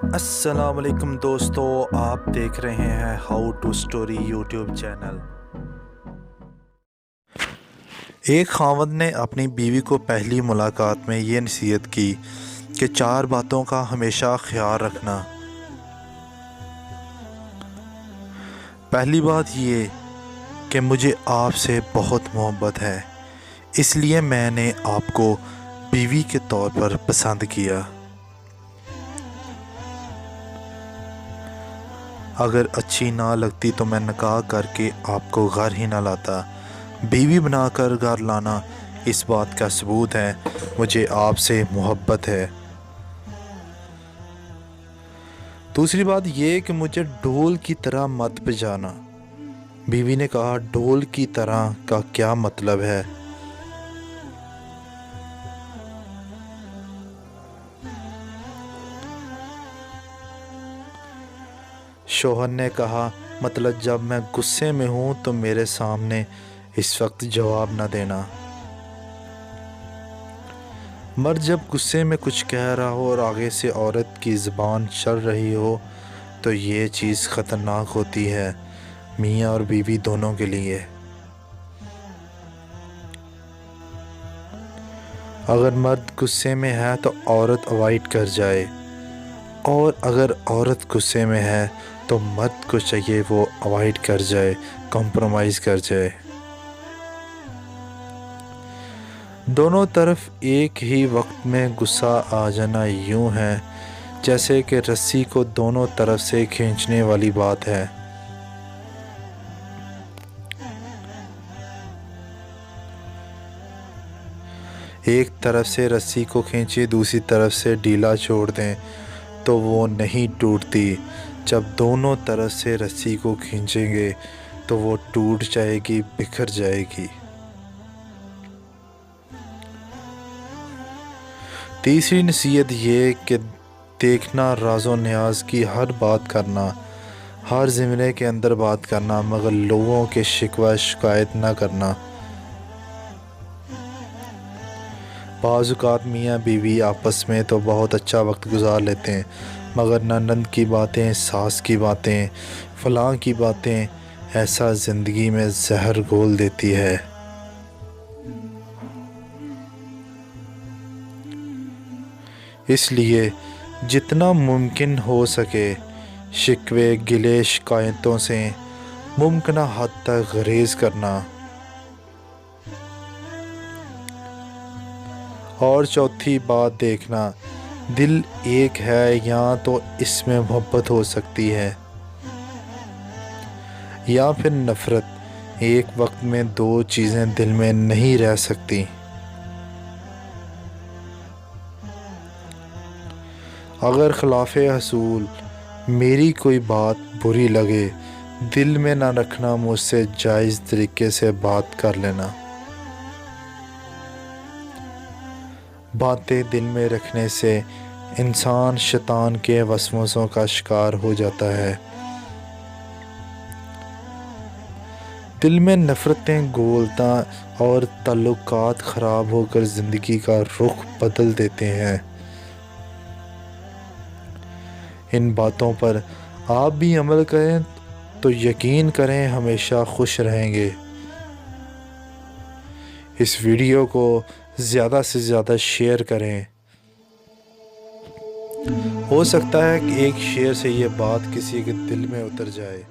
السلام علیکم دوستو، آپ دیکھ رہے ہیں how to story YouTube channel. ایک خاوند نے اپنی بیوی کو پہلی ملاقات میں یہ نصیحت کی کہ 4 باتوں کا ہمیشہ خیال رکھنا۔ پہلی بات یہ کہ مجھے آپ سے بہت محبت ہے، اس لیے میں نے آپ کو بیوی کے طور پر پسند کیا۔ اگر اچھی نہ لگتی تو میں نکاح کر کے آپ کو گھر ہی نہ لاتا۔ بیوی بنا کر گھر لانا اس بات کا ثبوت ہے مجھے آپ سے محبت ہے۔ دوسری بات یہ کہ مجھے ڈھول کی طرح مت بجانا۔ بیوی نے کہا، ڈھول کی طرح کا کیا مطلب ہے؟ شوہر نے کہا، مطلب جب میں غصے میں ہوں تو میرے سامنے اس وقت جواب نہ دینا۔ مرد جب غصے میں کچھ کہہ رہا ہو اور آگے سے عورت کی زبان چل رہی ہو تو یہ چیز خطرناک ہوتی ہے، میاں اور بیوی دونوں کے لیے۔ اگر مرد غصے میں ہے تو عورت اوائڈ کر جائے، اور اگر عورت غصے میں ہے تو مرد کو چاہیے وہ اوائڈ کر جائے، کمپرومائز کر جائے۔ دونوں طرف ایک ہی وقت میں غصہ آ جانا یوں ہے جیسے کہ رسی کو دونوں طرف سے کھینچنے والی بات ہے۔ ایک طرف سے رسی کو کھینچے، دوسری طرف سے ڈھیلا چھوڑ دیں تو وہ نہیں ٹوٹتی۔ جب دونوں طرف سے رسی کو کھینچیں گے تو وہ ٹوٹ جائے گی، بکھر جائے گی۔ تیسری نصیحت یہ کہ دیکھنا، راز و نیاز کی ہر بات کرنا، ہر زمرے کے اندر بات کرنا، مگر لوگوں کے شکوہ شکایت نہ کرنا۔ بعض اوقات میاں بیوی آپس میں تو بہت اچھا وقت گزار لیتے ہیں، مگر نند کی باتیں، ساس کی باتیں، فلاں کی باتیں ایسا زندگی میں زہر گھول دیتی ہے۔ اس لیے جتنا ممکن ہو سکے شکوے گلے شکایتوں سے ممکنہ حد تک گریز کرنا۔ اور چوتھی بات دیکھنا، دل ایک ہے یا تو اس میں محبت ہو سکتی ہے یا پھر نفرت، ایک وقت میں 2 چیزیں دل میں نہیں رہ سکتی۔ اگر خلاف حصول میری کوئی بات بری لگے، دل میں نہ رکھنا، مجھ سے جائز طریقے سے بات کر لینا۔ باتیں دل میں رکھنے سے انسان شیطان کے وسوسوں کا شکار ہو جاتا ہے۔ دل میں نفرتیں گھولتا اور تعلقات خراب ہو کر زندگی کا رخ بدل دیتے ہیں۔ ان باتوں پر آپ بھی عمل کریں تو یقین کریں ہمیشہ خوش رہیں گے۔ اس ویڈیو کو زیادہ سے زیادہ شیئر کریں، ہو سکتا ہے کہ ایک شیئر سے یہ بات کسی کے دل میں اتر جائے۔